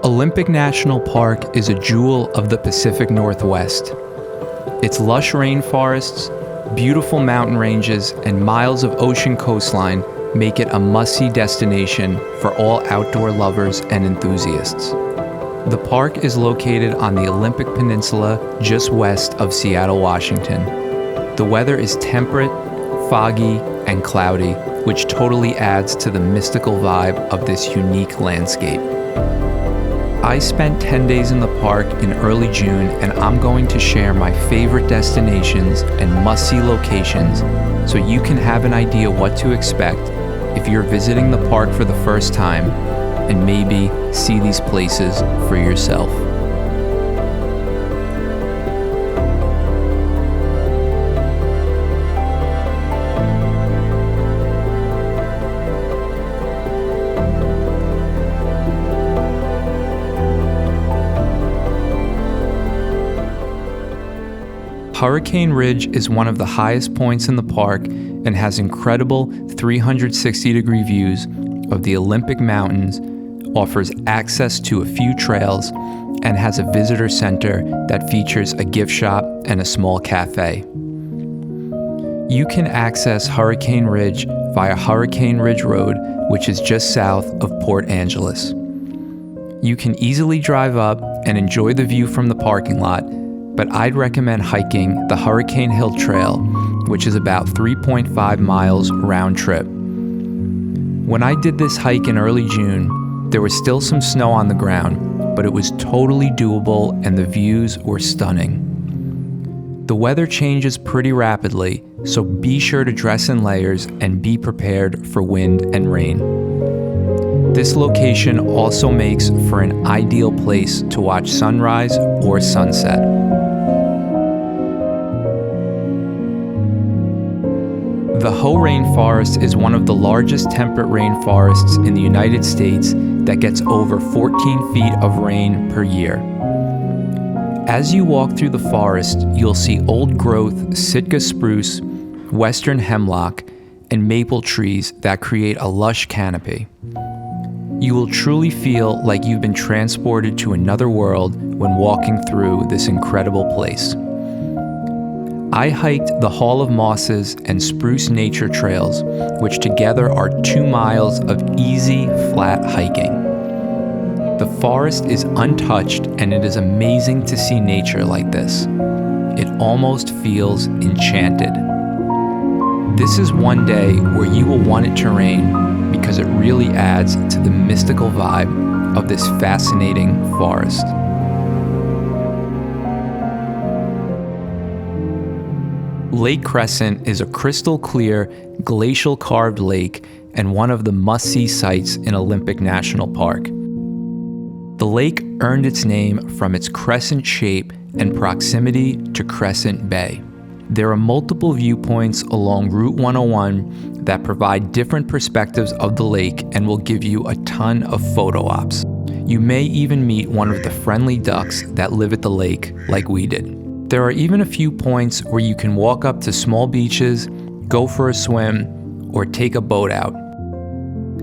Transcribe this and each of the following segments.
Olympic National Park is a jewel of the Pacific Northwest. Its lush rainforests, beautiful mountain ranges, and miles of ocean coastline make it a must-see destination for all outdoor lovers and enthusiasts. The park is located on the Olympic Peninsula just west of Seattle, Washington. The weather is temperate, foggy, and cloudy, which totally adds to the mystical vibe of this unique landscape. I spent 10 days in the park in early June, and I'm going to share my favorite destinations and must-see locations so you can have an idea what to expect if you're visiting the park for the first time, and maybe see these places for yourself. Hurricane Ridge is one of the highest points in the park and has incredible 360-degree views of the Olympic Mountains, offers access to a few trails, and has a visitor center that features a gift shop and a small cafe. You can access Hurricane Ridge via Hurricane Ridge Road, which is just south of Port Angeles. You can easily drive up and enjoy the view from the parking lot, but I'd recommend hiking the Hurricane Hill Trail, which is about 3.5 miles round trip. When I did this hike in early June, there was still some snow on the ground, but it was totally doable and the views were stunning. The weather changes pretty rapidly, so be sure to dress in layers and be prepared for wind and rain. This location also makes for an ideal place to watch sunrise or sunset. The Hoh Rain Forest is one of the largest temperate rainforests in the United States that gets over 14 feet of rain per year. As you walk through the forest, you'll see old-growth Sitka spruce, western hemlock, and maple trees that create a lush canopy. You will truly feel like you've been transported to another world when walking through this incredible place. I hiked the Hall of Mosses and Spruce Nature Trails, which together are 2 miles of easy, flat hiking. The forest is untouched, and it is amazing to see nature like this. It almost feels enchanted. This is one day where you will want it to rain because it really adds to the mystical vibe of this fascinating forest. Lake Crescent is a crystal-clear, glacial-carved lake and one of the must-see sites in Olympic National Park. The lake earned its name from its crescent shape and proximity to Crescent Bay. There are multiple viewpoints along Route 101 that provide different perspectives of the lake and will give you a ton of photo ops. You may even meet one of the friendly ducks that live at the lake like we did. There are even a few points where you can walk up to small beaches, go for a swim, or take a boat out.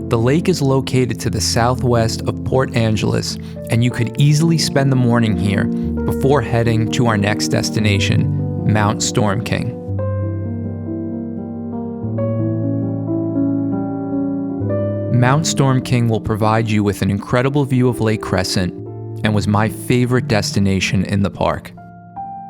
The lake is located to the southwest of Port Angeles, and you could easily spend the morning here before heading to our next destination, Mount Storm King. Mount Storm King will provide you with an incredible view of Lake Crescent and was my favorite destination in the park.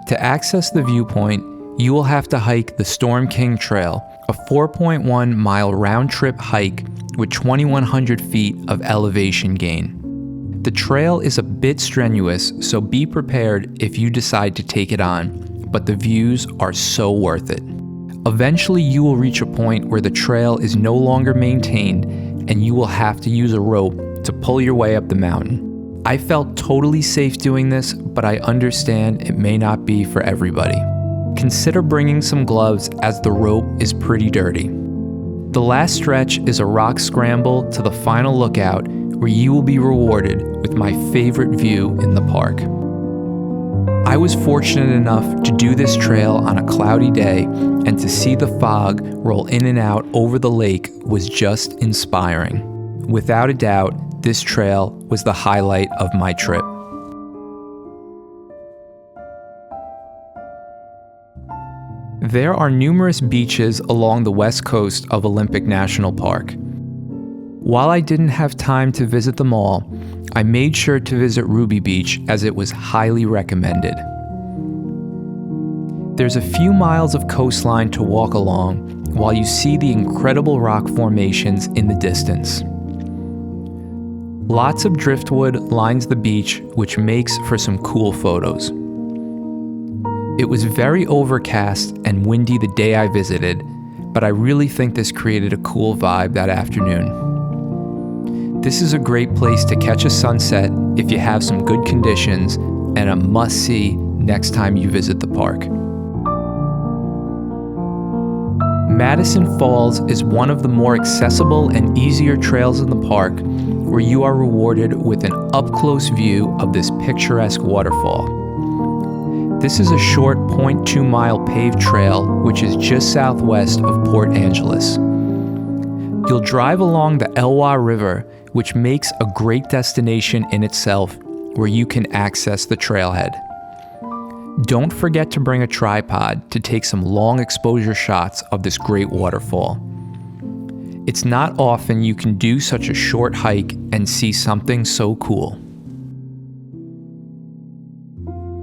To access the viewpoint, you will have to hike the Storm King Trail, a 4.1 mile round-trip hike with 2,100 feet of elevation gain. The trail is a bit strenuous, so be prepared if you decide to take it on, but the views are so worth it. Eventually, you will reach a point where the trail is no longer maintained and you will have to use a rope to pull your way up the mountain. I felt totally safe doing this, but I understand it may not be for everybody. Consider bringing some gloves as the rope is pretty dirty. The last stretch is a rock scramble to the final lookout where you will be rewarded with my favorite view in the park. I was fortunate enough to do this trail on a cloudy day, and to see the fog roll in and out over the lake was just inspiring. Without a doubt, this trail was the highlight of my trip. There are numerous beaches along the west coast of Olympic National Park. While I didn't have time to visit them all, I made sure to visit Ruby Beach as it was highly recommended. There's a few miles of coastline to walk along while you see the incredible rock formations in the distance. Lots of driftwood lines the beach, which makes for some cool photos. It was very overcast and windy the day I visited, but I really think this created a cool vibe that afternoon. This is a great place to catch a sunset if you have some good conditions, and a must-see next time you visit the park. Madison Falls is one of the more accessible and easier trails in the park, where you are rewarded with an up-close view of this picturesque waterfall. This is a short 0.2-mile paved trail which is just southwest of Port Angeles. You'll drive along the Elwha River, which makes a great destination in itself, where you can access the trailhead. Don't forget to bring a tripod to take some long exposure shots of this great waterfall. It's not often you can do such a short hike and see something so cool.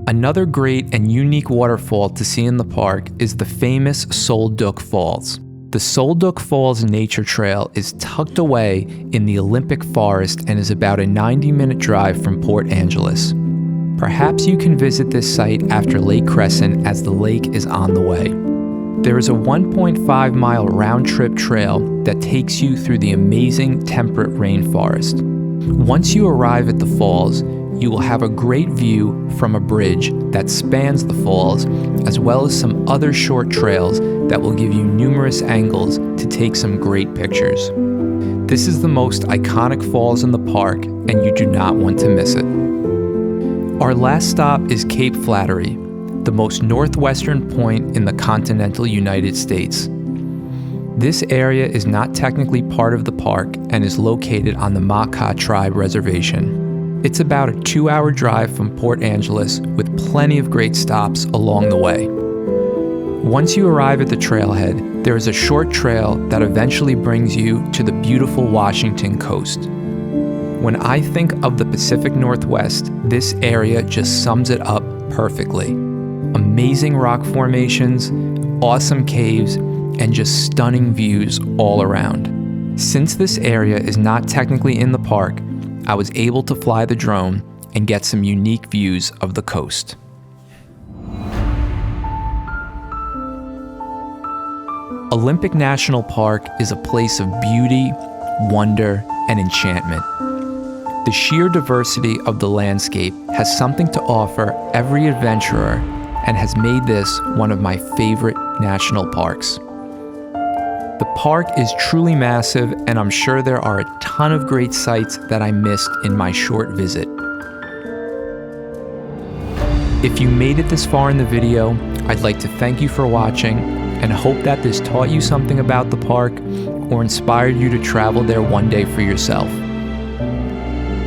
Another great and unique waterfall to see in the park is the famous Duc Falls. The Duc Falls Nature Trail is tucked away in the Olympic Forest and is about a 90-minute drive from Port Angeles. Perhaps you can visit this site after Lake Crescent, as the lake is on the way. There is a 1.5-mile round-trip trail that takes you through the amazing temperate rainforest. Once you arrive at the falls, you will have a great view from a bridge that spans the falls, as well as some other short trails that will give you numerous angles to take some great pictures. This is the most iconic falls in the park, and you do not want to miss it. Our last stop is Cape Flattery, the most northwestern point in the continental United States. This area is not technically part of the park and is located on the Makah Tribe Reservation. It's about a 2-hour drive from Port Angeles, with plenty of great stops along the way. Once you arrive at the trailhead, there is a short trail that eventually brings you to the beautiful Washington coast. When I think of the Pacific Northwest, this area just sums it up perfectly. Amazing rock formations, awesome caves, and just stunning views all around. Since this area is not technically in the park, I was able to fly the drone and get some unique views of the coast. Olympic National Park is a place of beauty, wonder, and enchantment. The sheer diversity of the landscape has something to offer every adventurer and has made this one of my favorite national parks. The park is truly massive, and I'm sure there are a ton of great sights that I missed in my short visit. If you made it this far in the video, I'd like to thank you for watching and hope that this taught you something about the park or inspired you to travel there one day for yourself.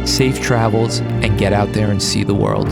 Safe travels, and get out there and see the world.